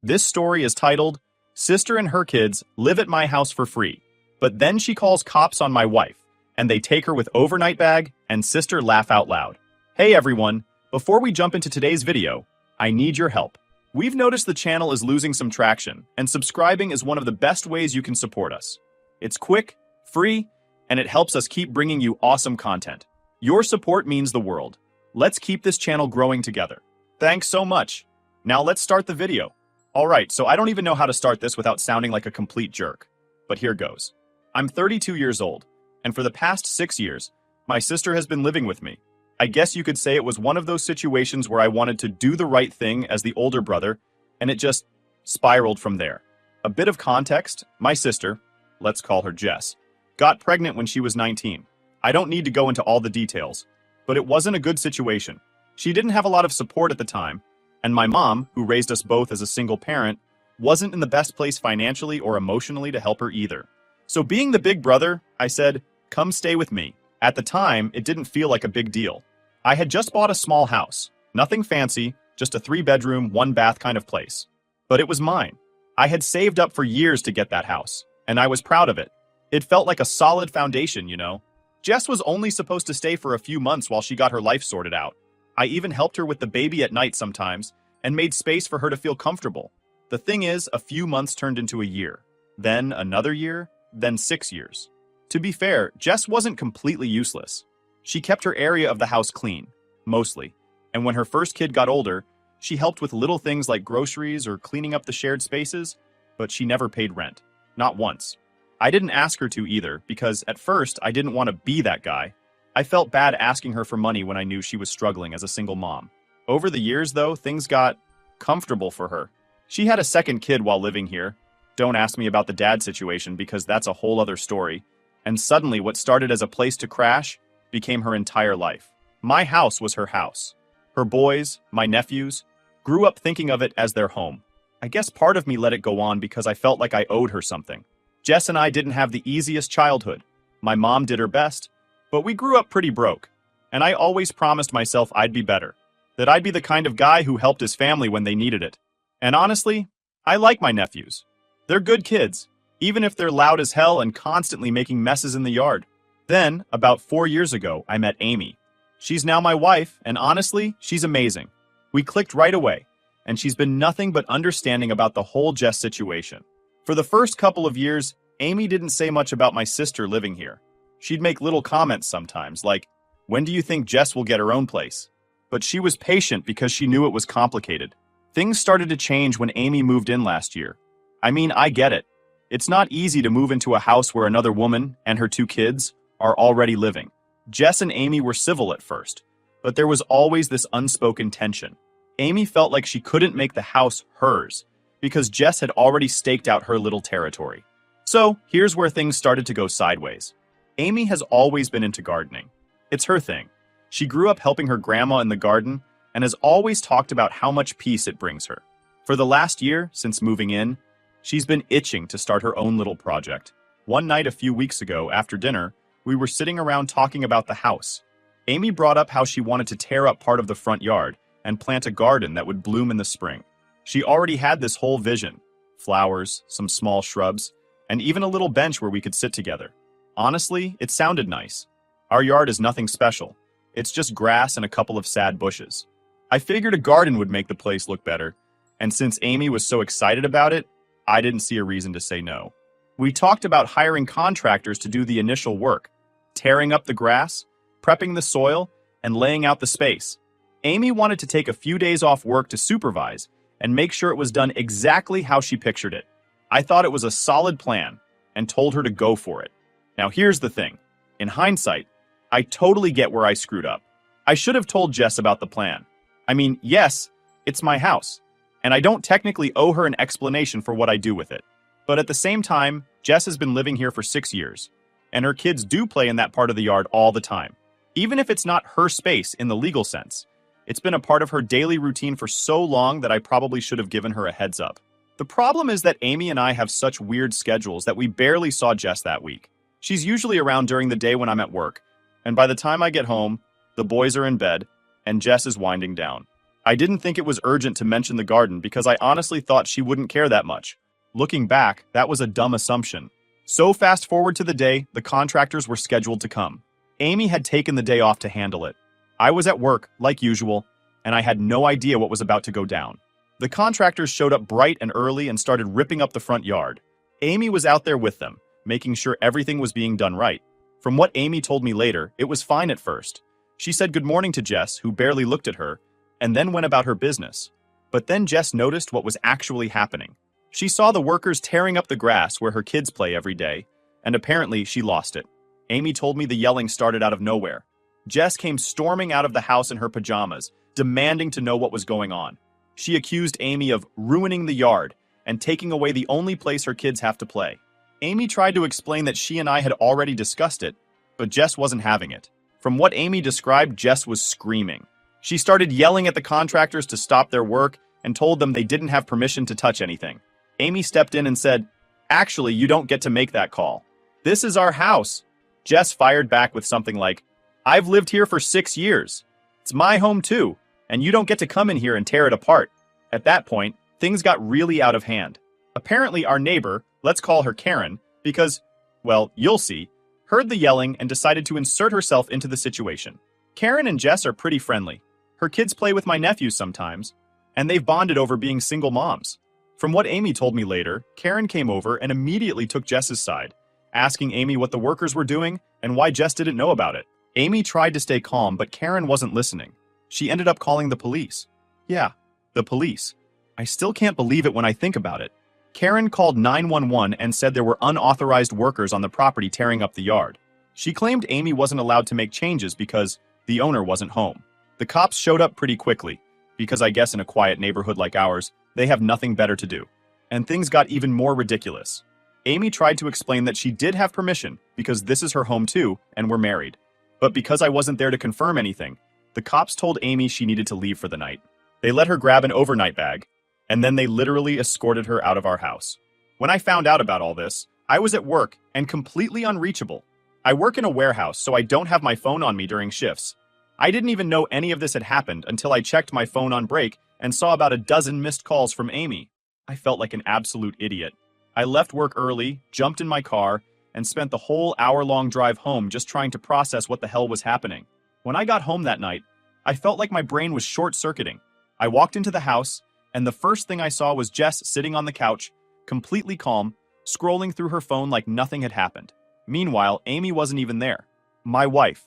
This story is titled, Sister and Her Kids Live at My House for Free, but then she calls cops on my wife, and they take her with overnight bag, and sister laugh out loud. Hey everyone, before we jump into today's video, I need your help. We've noticed the channel is losing some traction, and subscribing is one of the best ways you can support us. It's quick, free, and it helps us keep bringing you awesome content. Your support means the world. Let's keep this channel growing together. Thanks so much. Now let's start the video. Alright, so I don't even know how to start this without sounding like a complete jerk. But here goes. I'm 32 years old, and for the past 6 years, my sister has been living with me. I guess you could say it was one of those situations where I wanted to do the right thing as the older brother, and it just spiraled from there. A bit of context, my sister, let's call her Jess, got pregnant when she was 19. I don't need to go into all the details, but it wasn't a good situation. She didn't have a lot of support at the time, and my mom, who raised us both as a single parent, wasn't in the best place financially or emotionally to help her either. So being the big brother, I said, come stay with me. At the time, it didn't feel like a big deal. I had just bought a small house. Nothing fancy, just a 3-bedroom, 1-bath kind of place. But it was mine. I had saved up for years to get that house, and I was proud of it. It felt like a solid foundation, you know. Jess was only supposed to stay for a few months while she got her life sorted out. I even helped her with the baby at night sometimes, and made space for her to feel comfortable. The thing is, a few months turned into a year, then another year, then 6 years. To be fair, Jess wasn't completely useless. She kept her area of the house clean, mostly, and when her first kid got older, she helped with little things like groceries or cleaning up the shared spaces, but she never paid rent. Not once. I didn't ask her to either, because at first I didn't want to be that guy. I felt bad asking her for money when I knew she was struggling as a single mom. Over the years, though, things got comfortable for her. She had a second kid while living here. Don't ask me about the dad situation because that's a whole other story. And suddenly what started as a place to crash became her entire life. My house was her house. Her boys, my nephews, grew up thinking of it as their home. I guess part of me let it go on because I felt like I owed her something. Jess and I didn't have the easiest childhood. My mom did her best, but we grew up pretty broke. And I always promised myself I'd be better. That I'd be the kind of guy who helped his family when they needed it. And honestly, I like my nephews. They're good kids, even if they're loud as hell and constantly making messes in the yard. Then, about 4 years ago, I met Amy. She's now my wife, and honestly, she's amazing. We clicked right away, and she's been nothing but understanding about the whole Jess situation. For the first couple of years, Amy didn't say much about my sister living here. She'd make little comments sometimes, like, when do you think Jess will get her own place? But she was patient because she knew it was complicated. Things started to change when Amy moved in last year. I mean, I get it. It's not easy to move into a house where another woman and her 2 kids are already living. Jess and Amy were civil at first, but there was always this unspoken tension. Amy felt like she couldn't make the house hers because Jess had already staked out her little territory. So here's where things started to go sideways. Amy has always been into gardening. It's her thing. She grew up helping her grandma in the garden and has always talked about how much peace it brings her. For the last year, since moving in, she's been itching to start her own little project. One night a few weeks ago, after dinner, we were sitting around talking about the house. Amy brought up how she wanted to tear up part of the front yard and plant a garden that would bloom in the spring. She already had this whole vision: flowers, some small shrubs, and even a little bench where we could sit together. Honestly, it sounded nice. Our yard is nothing special. It's just grass and a couple of sad bushes. I figured a garden would make the place look better, and since Amy was so excited about it, I didn't see a reason to say no. We talked about hiring contractors to do the initial work, tearing up the grass, prepping the soil, and laying out the space. Amy wanted to take a few days off work to supervise and make sure it was done exactly how she pictured it. I thought it was a solid plan and told her to go for it. Now here's the thing. In hindsight, I totally get where I screwed up. I should have told Jess about the plan. I mean, yes, it's my house, and I don't technically owe her an explanation for what I do with it. But at the same time, Jess has been living here for 6 years, and her kids do play in that part of the yard all the time. Even if it's not her space in the legal sense, it's been a part of her daily routine for so long that I probably should have given her a heads up. The problem is that Amy and I have such weird schedules that we barely saw Jess that week. She's usually around during the day when I'm at work, and by the time I get home, the boys are in bed, and Jess is winding down. I didn't think it was urgent to mention the garden because I honestly thought she wouldn't care that much. Looking back, that was a dumb assumption. So fast forward to the day the contractors were scheduled to come. Amy had taken the day off to handle it. I was at work, like usual, and I had no idea what was about to go down. The contractors showed up bright and early and started ripping up the front yard. Amy was out there with them, making sure everything was being done right. From what Amy told me later, it was fine at first. She said good morning to Jess, who barely looked at her, and then went about her business. But then Jess noticed what was actually happening. She saw the workers tearing up the grass where her kids play every day, and apparently she lost it. Amy told me the yelling started out of nowhere. Jess came storming out of the house in her pajamas, demanding to know what was going on. She accused Amy of ruining the yard and taking away the only place her kids have to play. Amy tried to explain that she and I had already discussed it, but Jess wasn't having it. From what Amy described, Jess was screaming. She started yelling at the contractors to stop their work and told them they didn't have permission to touch anything. Amy stepped in and said, "Actually, you don't get to make that call. This is our house." Jess fired back with something like, "I've lived here for 6 years. It's my home too, and you don't get to come in here and tear it apart." At that point, things got really out of hand. Apparently our neighbor, let's call her Karen, because, well, you'll see, heard the yelling and decided to insert herself into the situation. Karen and Jess are pretty friendly. Her kids play with my nephews sometimes, and they've bonded over being single moms. From what Amy told me later, Karen came over and immediately took Jess's side, asking Amy what the workers were doing and why Jess didn't know about it. Amy tried to stay calm, but Karen wasn't listening. She ended up calling the police. Yeah, the police. I still can't believe it when I think about it. Karen called 911 and said there were unauthorized workers on the property tearing up the yard. She claimed Amy wasn't allowed to make changes because the owner wasn't home. The cops showed up pretty quickly, because I guess in a quiet neighborhood like ours, they have nothing better to do. And things got even more ridiculous. Amy tried to explain that she did have permission because this is her home too, and we're married. But because I wasn't there to confirm anything, the cops told Amy she needed to leave for the night. They let her grab an overnight bag, and then they literally escorted her out of our house. When I found out about all this, I was at work and completely unreachable. I work in a warehouse, so I don't have my phone on me during shifts. I didn't even know any of this had happened until I checked my phone on break and saw about a dozen missed calls from Amy. I felt like an absolute idiot. I left work early, jumped in my car, and spent the whole hour-long drive home just trying to process what the hell was happening. When I got home that night, I felt like my brain was short-circuiting. I walked into the house, and the first thing I saw was Jess sitting on the couch, completely calm, scrolling through her phone like nothing had happened. Meanwhile, Amy wasn't even there. My wife,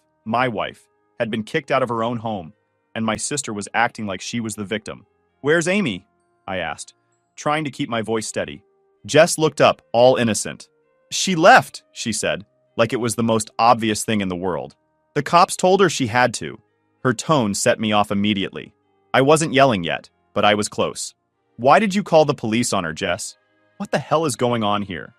had been kicked out of her own home, and my sister was acting like she was the victim. "Where's Amy?" I asked, trying to keep my voice steady. Jess looked up, all innocent. "She left," she said, like it was the most obvious thing in the world. The cops told her she had to. Her tone set me off immediately. I wasn't yelling yet, but I was close. "Why did you call the police on her, Jess? What the hell is going on here?"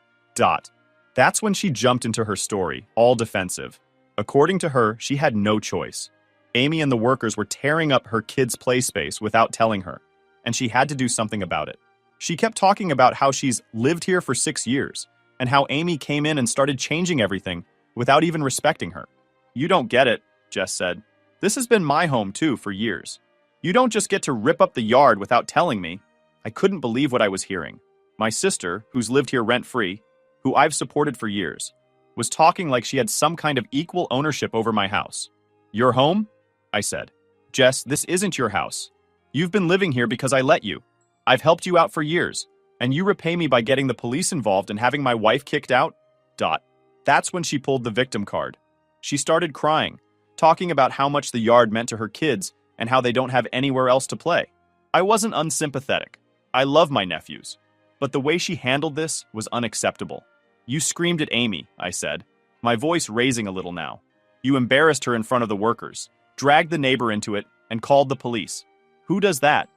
That's when she jumped into her story, all defensive. According to her, she had no choice. Amy and the workers were tearing up her kids' play space without telling her, and she had to do something about it. She kept talking about how she's lived here for 6 years, and how Amy came in and started changing everything without even respecting her. "You don't get it," Jess said. "This has been my home too for years. You don't just get to rip up the yard without telling me." I couldn't believe what I was hearing. My sister, who's lived here rent-free, who I've supported for years, was talking like she had some kind of equal ownership over my house. "Your home?" I said. "Jess, this isn't your house. You've been living here because I let you. I've helped you out for years, and you repay me by getting the police involved and having my wife kicked out?" That's when she pulled the victim card. She started crying, talking about how much the yard meant to her kids and how they don't have anywhere else to play. I wasn't unsympathetic. I love my nephews. But the way she handled this was unacceptable. "You screamed at Amy," I said, my voice raising a little now. "You embarrassed her in front of the workers, dragged the neighbor into it, and called the police. Who does that?"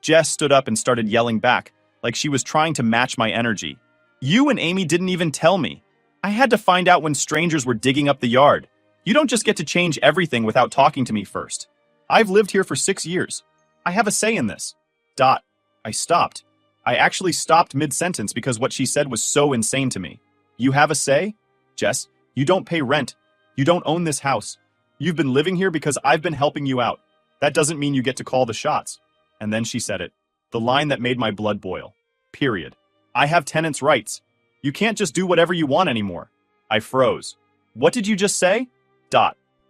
Jess stood up and started yelling back, like she was trying to match my energy. "You and Amy didn't even tell me. I had to find out when strangers were digging up the yard. You don't just get to change everything without talking to me first. I've lived here for 6 years. I have a say in this." I stopped. I actually stopped mid-sentence because what she said was so insane to me. "You have a say? Jess, you don't pay rent. You don't own this house. You've been living here because I've been helping you out. That doesn't mean you get to call the shots. And then she said it. The line that made my blood boil. Period. I have tenants' rights. You can't just do whatever you want anymore. I froze. What did you just say?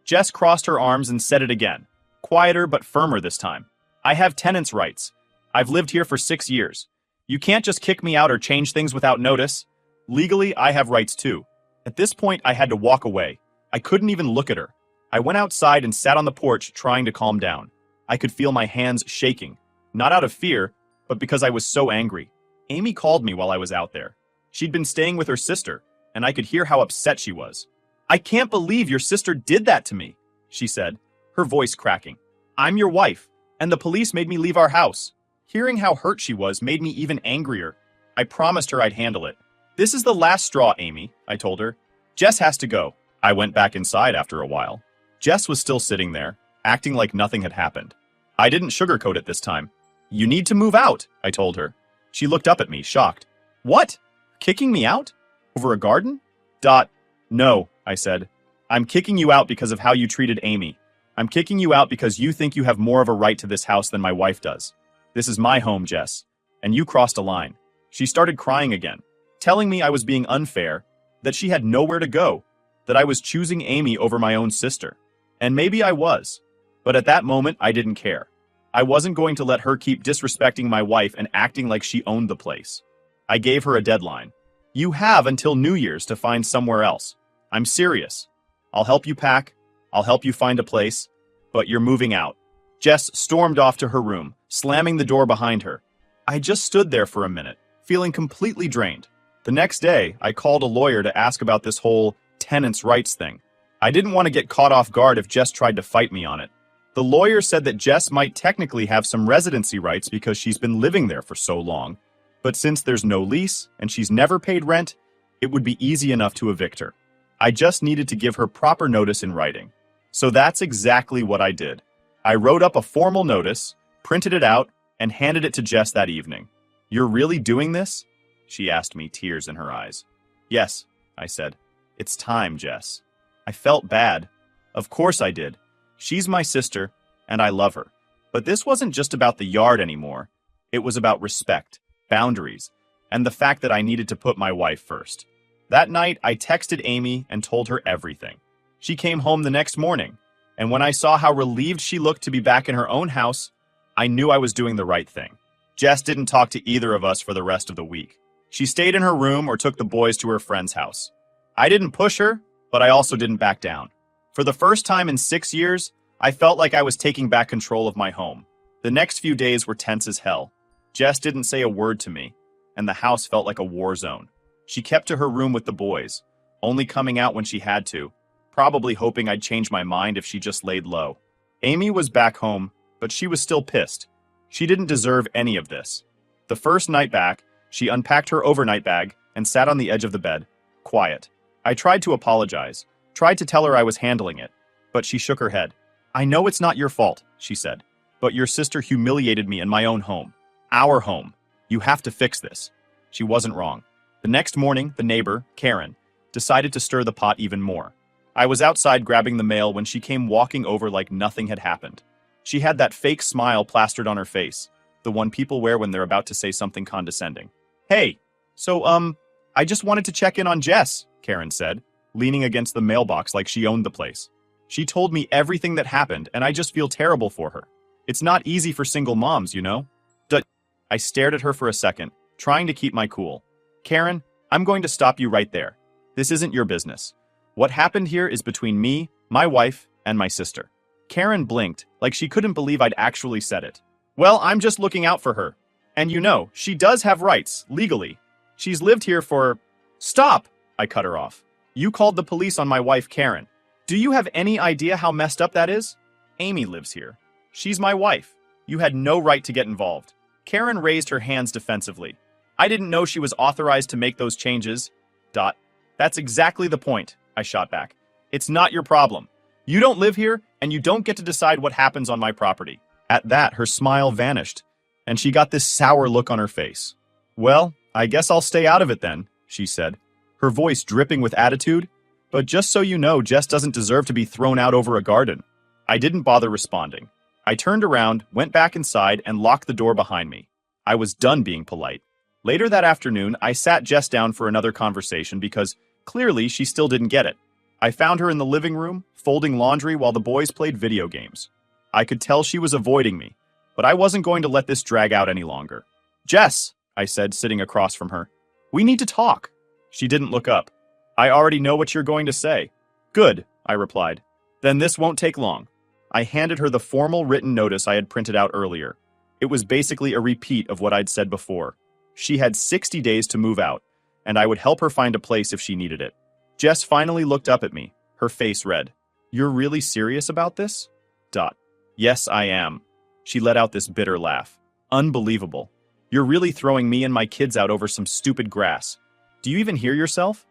Jess crossed her arms and said it again. Quieter but firmer this time. I have tenants' rights. I've lived here for 6 years. You can't just kick me out or change things without notice. Legally, I have rights too. At this point, I had to walk away. I couldn't even look at her. I went outside and sat on the porch trying to calm down. I could feel my hands shaking. Not out of fear, but because I was so angry. Amy called me while I was out there. She'd been staying with her sister, and I could hear how upset she was. I can't believe your sister did that to me, she said, her voice cracking. I'm your wife, and the police made me leave our house. Hearing how hurt she was made me even angrier. I promised her I'd handle it. This is the last straw, Amy, I told her. Jess has to go. I went back inside after a while. Jess was still sitting there, acting like nothing had happened. I didn't sugarcoat it this time. You need to move out, I told her. She looked up at me, shocked. What? Kicking me out? Over a garden? No, I said. I'm kicking you out because of how you treated Amy. I'm kicking you out because you think you have more of a right to this house than my wife does. This is my home, Jess. And you crossed a line. She started crying again, telling me I was being unfair, that she had nowhere to go, that I was choosing Amy over my own sister. And maybe I was. But at that moment, I didn't care. I wasn't going to let her keep disrespecting my wife and acting like she owned the place. I gave her a deadline. You have until New Year's to find somewhere else. I'm serious. I'll help you pack. I'll help you find a place. But you're moving out. Jess stormed off to her room, slamming the door behind her. I just stood there for a minute, feeling completely drained. The next day, I called a lawyer to ask about this whole tenants' rights thing. I didn't want to get caught off guard if Jess tried to fight me on it. The lawyer said that Jess might technically have some residency rights because she's been living there for so long. But since there's no lease and she's never paid rent, it would be easy enough to evict her. I just needed to give her proper notice in writing. So that's exactly what I did. I wrote up a formal notice, printed it out, and handed it to Jess that evening. You're really doing this? She asked me, tears in her eyes. Yes, I said. It's time, Jess. I felt bad. Of course I did. She's my sister, and I love her. But this wasn't just about the yard anymore. It was about respect, boundaries, and the fact that I needed to put my wife first. That night, I texted Amy and told her everything. She came home the next morning, and when I saw how relieved she looked to be back in her own house, I knew I was doing the right thing. Jess didn't talk to either of us for the rest of the week. She stayed in her room or took the boys to her friend's house. I didn't push her, but I also didn't back down. For the first time in 6 years, I felt like I was taking back control of my home. The next few days were tense as hell. Jess didn't say a word to me, and the house felt like a war zone. She kept to her room with the boys, only coming out when she had to, probably hoping I'd change my mind if she just laid low. Amy was back home, but she was still pissed. She didn't deserve any of this. The first night back, she unpacked her overnight bag and sat on the edge of the bed, quiet. I tried to apologize, tried to tell her I was handling it, but she shook her head. I know it's not your fault, she said, but your sister humiliated me in my own home. Our home. You have to fix this. She wasn't wrong. The next morning, the neighbor, Karen, decided to stir the pot even more. I was outside grabbing the mail when she came walking over like nothing had happened. She had that fake smile plastered on her face, the one people wear when they're about to say something condescending. Hey, I just wanted to check in on Jess, Karen said, leaning against the mailbox like she owned the place. She told me everything that happened, and I just feel terrible for her. It's not easy for single moms, you know? I stared at her for a second, trying to keep my cool. Karen, I'm going to stop you right there. This isn't your business. What happened here is between me, my wife, and my sister. Karen blinked, like she couldn't believe I'd actually said it. Well, I'm just looking out for her. And you know, she does have rights, legally. She's lived here for... Stop! I cut her off. You called the police on my wife, Karen. Do you have any idea how messed up that is? Amy lives here. She's my wife. You had no right to get involved. Karen raised her hands defensively. I didn't know she was authorized to make those changes. That's exactly the point, I shot back. It's not your problem. You don't live here, and you don't get to decide what happens on my property. At that, her smile vanished, and she got this sour look on her face. Well, I guess I'll stay out of it then, she said, her voice dripping with attitude. But just so you know, Jess doesn't deserve to be thrown out over a garden. I didn't bother responding. I turned around, went back inside, and locked the door behind me. I was done being polite. Later that afternoon, I sat Jess down for another conversation because clearly she still didn't get it. I found her in the living room, folding laundry while the boys played video games. I could tell she was avoiding me, but I wasn't going to let this drag out any longer. "Jess," I said, sitting across from her. "We need to talk." She didn't look up. "I already know what you're going to say." "Good," I replied. "Then this won't take long." I handed her the formal written notice I had printed out earlier. It was basically a repeat of what I'd said before. She had 60 days to move out, and I would help her find a place if she needed it. Jess finally looked up at me, her face red. "You're really serious about this?" "Yes, I am." She let out this bitter laugh. "Unbelievable. You're really throwing me and my kids out over some stupid grass. Do you even hear yourself?"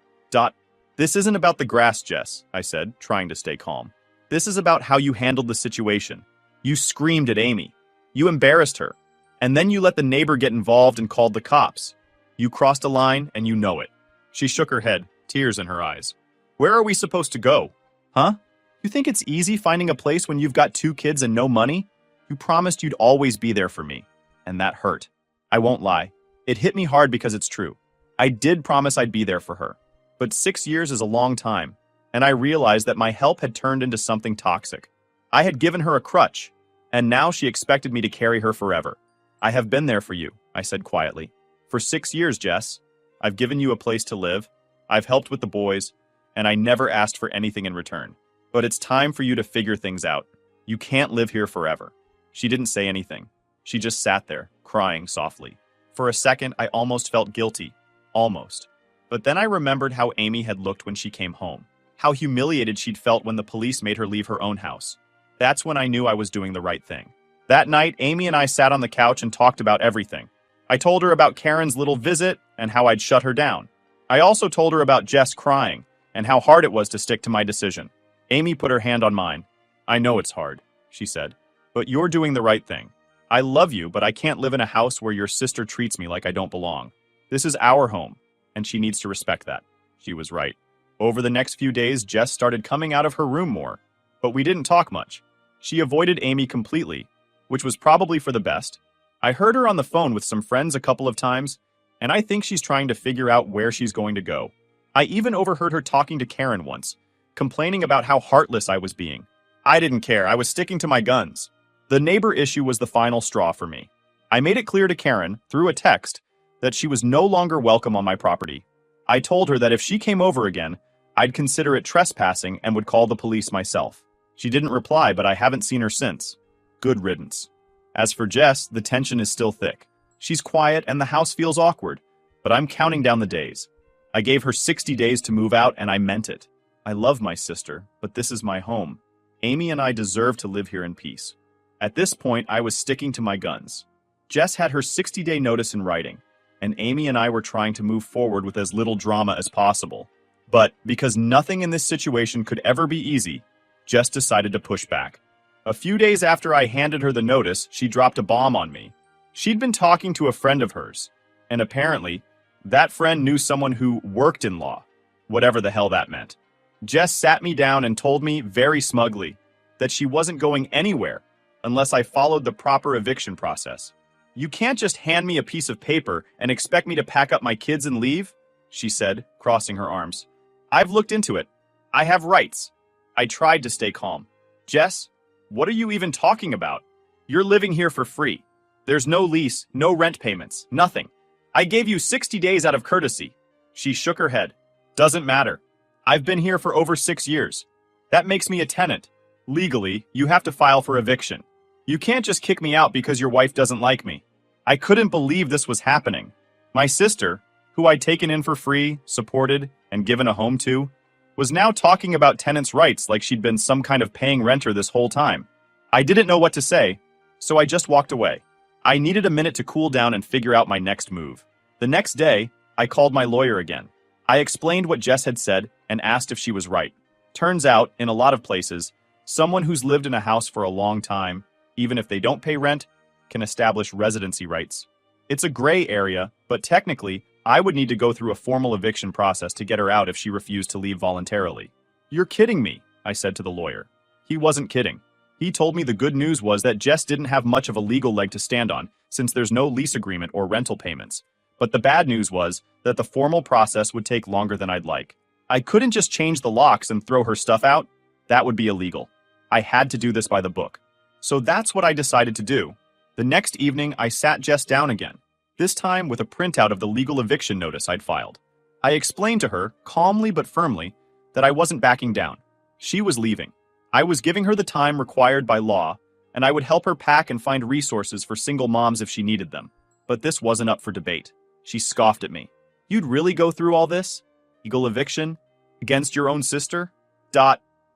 "This isn't about the grass, Jess," I said, trying to stay calm. "This is about how you handled the situation. You screamed at Amy. You embarrassed her. And then you let the neighbor get involved and called the cops. You crossed a line, and you know it." She shook her head, tears in her eyes. "Where are we supposed to go? Huh? You think it's easy finding a place when you've got 2 kids and no money? You promised you'd always be there for me. And that hurt. I won't lie. It hit me hard because it's true. I did promise I'd be there for her. But 6 years is a long time, and I realized that my help had turned into something toxic. I had given her a crutch, and now she expected me to carry her forever. "I have been there for you," I said quietly. "For 6 years, Jess. I've given you a place to live. I've helped with the boys, and I never asked for anything in return. But it's time for you to figure things out. You can't live here forever." She didn't say anything. She just sat there, crying softly. For a second, I almost felt guilty. Almost. But then I remembered how Amy had looked when she came home. How humiliated she'd felt when the police made her leave her own house. That's when I knew I was doing the right thing. That night, Amy and I sat on the couch and talked about everything. I told her about Karen's little visit and how I'd shut her down. I also told her about Jess crying and how hard it was to stick to my decision. Amy put her hand on mine. "I know it's hard," she said, "but you're doing the right thing. I love you, but I can't live in a house where your sister treats me like I don't belong. This is our home, and she needs to respect that." She was right. Over the next few days, Jess started coming out of her room more, but we didn't talk much. She avoided Amy completely, which was probably for the best. I heard her on the phone with some friends a couple of times, and I think she's trying to figure out where she's going to go. I even overheard her talking to Karen once, complaining about how heartless I was being. I didn't care. I was sticking to my guns. The neighbor issue was the final straw for me. I made it clear to Karen, through a text, that she was no longer welcome on my property. I told her that if she came over again, I'd consider it trespassing and would call the police myself. She didn't reply, but I haven't seen her since. Good riddance. As for Jess, the tension is still thick. She's quiet and the house feels awkward, but I'm counting down the days. I gave her 60 days to move out, and I meant it. I love my sister, but this is my home. Amy and I deserve to live here in peace. At this point, I was sticking to my guns. Jess had her 60-day notice in writing, and Amy and I were trying to move forward with as little drama as possible. But because nothing in this situation could ever be easy, Jess decided to push back. A few days after I handed her the notice, she dropped a bomb on me. She'd been talking to a friend of hers, and apparently, that friend knew someone who worked in law, whatever the hell that meant. Jess sat me down and told me, very smugly, that she wasn't going anywhere unless I followed the proper eviction process. "You can't just hand me a piece of paper and expect me to pack up my kids and leave," she said, crossing her arms. "I've looked into it. I have rights." I tried to stay calm. "Jess, what are you even talking about? You're living here for free. There's no lease, no rent payments, nothing. I gave you 60 days out of courtesy." She shook her head. "Doesn't matter. I've been here for over 6 years. That makes me a tenant. Legally, you have to file for eviction. You can't just kick me out because your wife doesn't like me." I couldn't believe this was happening. My sister, who I'd taken in for free, supported, and given a home to, was now talking about tenants' rights like she'd been some kind of paying renter this whole time. I didn't know what to say, so I just walked away. I needed a minute to cool down and figure out my next move. The next day, I called my lawyer again. I explained what Jess had said and asked if she was right. Turns out, in a lot of places, someone who's lived in a house for a long time, even if they don't pay rent, can establish residency rights. It's a gray area, but technically, I would need to go through a formal eviction process to get her out if she refused to leave voluntarily. "You're kidding me," I said to the lawyer. He wasn't kidding. He told me the good news was that Jess didn't have much of a legal leg to stand on, since there's no lease agreement or rental payments. But the bad news was that the formal process would take longer than I'd like. I couldn't just change the locks and throw her stuff out. That would be illegal. I had to do this by the book. So that's what I decided to do. The next evening, I sat Jess down again, this time with a printout of the legal eviction notice I'd filed. I explained to her, calmly but firmly, that I wasn't backing down. She was leaving. I was giving her the time required by law, and I would help her pack and find resources for single moms if she needed them. But this wasn't up for debate. She scoffed at me. You'd really go through all this? Legal eviction? Against your own sister?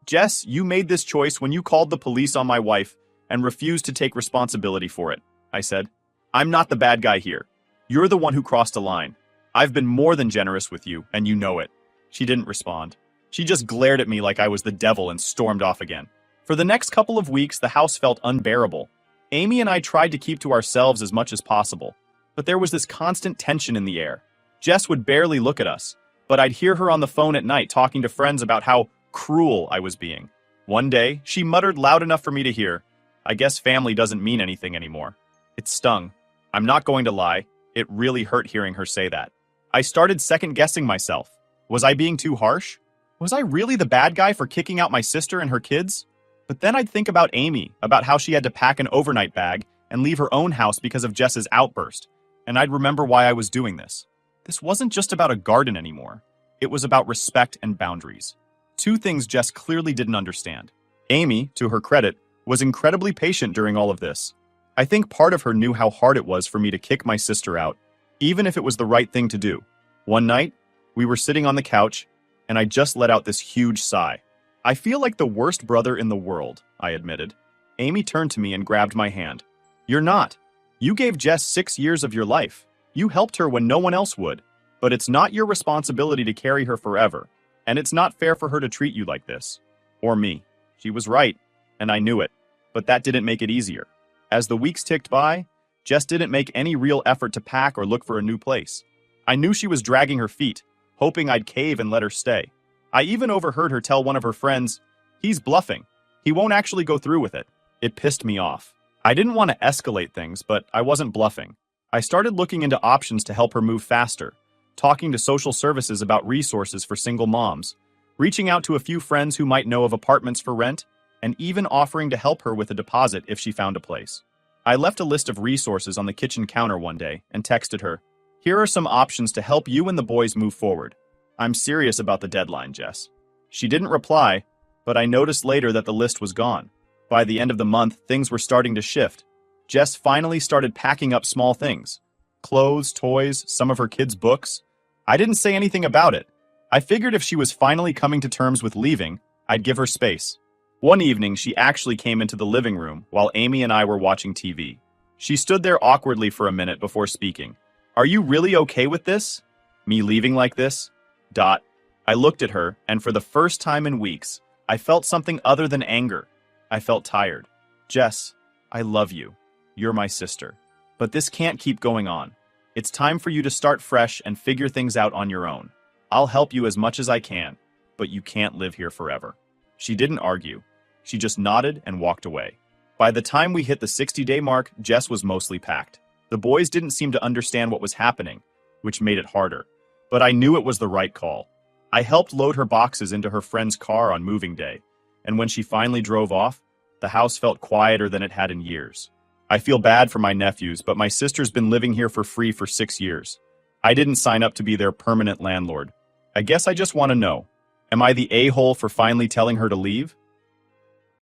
Jess, you made this choice when you called the police on my wife and refused to take responsibility for it, I said. I'm not the bad guy here. You're the one who crossed a line. I've been more than generous with you, and you know it. She didn't respond. She just glared at me like I was the devil and stormed off again. For the next couple of weeks, the house felt unbearable. Amy and I tried to keep to ourselves as much as possible, but there was this constant tension in the air. Jess would barely look at us, but I'd hear her on the phone at night talking to friends about how cruel I was being. One day, she muttered loud enough for me to hear, I guess family doesn't mean anything anymore. It stung. I'm not going to lie, it really hurt hearing her say that. I started second-guessing myself. Was I being too harsh? Was I really the bad guy for kicking out my sister and her kids? But then I'd think about Amy, about how she had to pack an overnight bag and leave her own house because of Jess's outburst, and I'd remember why I was doing this. This wasn't just about a garden anymore. It was about respect and boundaries. Two things Jess clearly didn't understand. Amy, to her credit, was incredibly patient during all of this. I think part of her knew how hard it was for me to kick my sister out, even if it was the right thing to do. One night, we were sitting on the couch, and I just let out this huge sigh. I feel like the worst brother in the world, I admitted. Amy turned to me and grabbed my hand. You're not. You gave Jess 6 years of your life. You helped her when no one else would. But it's not your responsibility to carry her forever. And it's not fair for her to treat you like this. Or me. She was right, and I knew it. But that didn't make it easier. As the weeks ticked by, Jess didn't make any real effort to pack or look for a new place. I knew she was dragging her feet, hoping I'd cave and let her stay. I even overheard her tell one of her friends, he's bluffing. He won't actually go through with it. It pissed me off. I didn't want to escalate things, but I wasn't bluffing. I started looking into options to help her move faster, talking to social services about resources for single moms, reaching out to a few friends who might know of apartments for rent, and even offering to help her with a deposit if she found a place. I left a list of resources on the kitchen counter one day and texted her, here are some options to help you and the boys move forward. I'm serious about the deadline, Jess. She didn't reply, but I noticed later that the list was gone. By the end of the month, things were starting to shift. Jess finally started packing up small things. Clothes, toys, some of her kids' books. I didn't say anything about it. I figured if she was finally coming to terms with leaving, I'd give her space. One evening, she actually came into the living room while Amy and I were watching TV. She stood there awkwardly for a minute before speaking. Are you really okay with this? Me leaving like this? I looked at her, and for the first time in weeks, I felt something other than anger. I felt tired. Jess, I love you. You're my sister. But this can't keep going on. It's time for you to start fresh and figure things out on your own. I'll help you as much as I can, but you can't live here forever. She didn't argue. She just nodded and walked away. By the time we hit the 60-day mark, Jess was mostly packed. The boys didn't seem to understand what was happening, which made it harder. But I knew it was the right call. I helped load her boxes into her friend's car on moving day, and when she finally drove off, the house felt quieter than it had in years. I feel bad for my nephews, but my sister's been living here for free for 6 years. I didn't sign up to be their permanent landlord. I guess I just want to know, am I the a-hole for finally telling her to leave?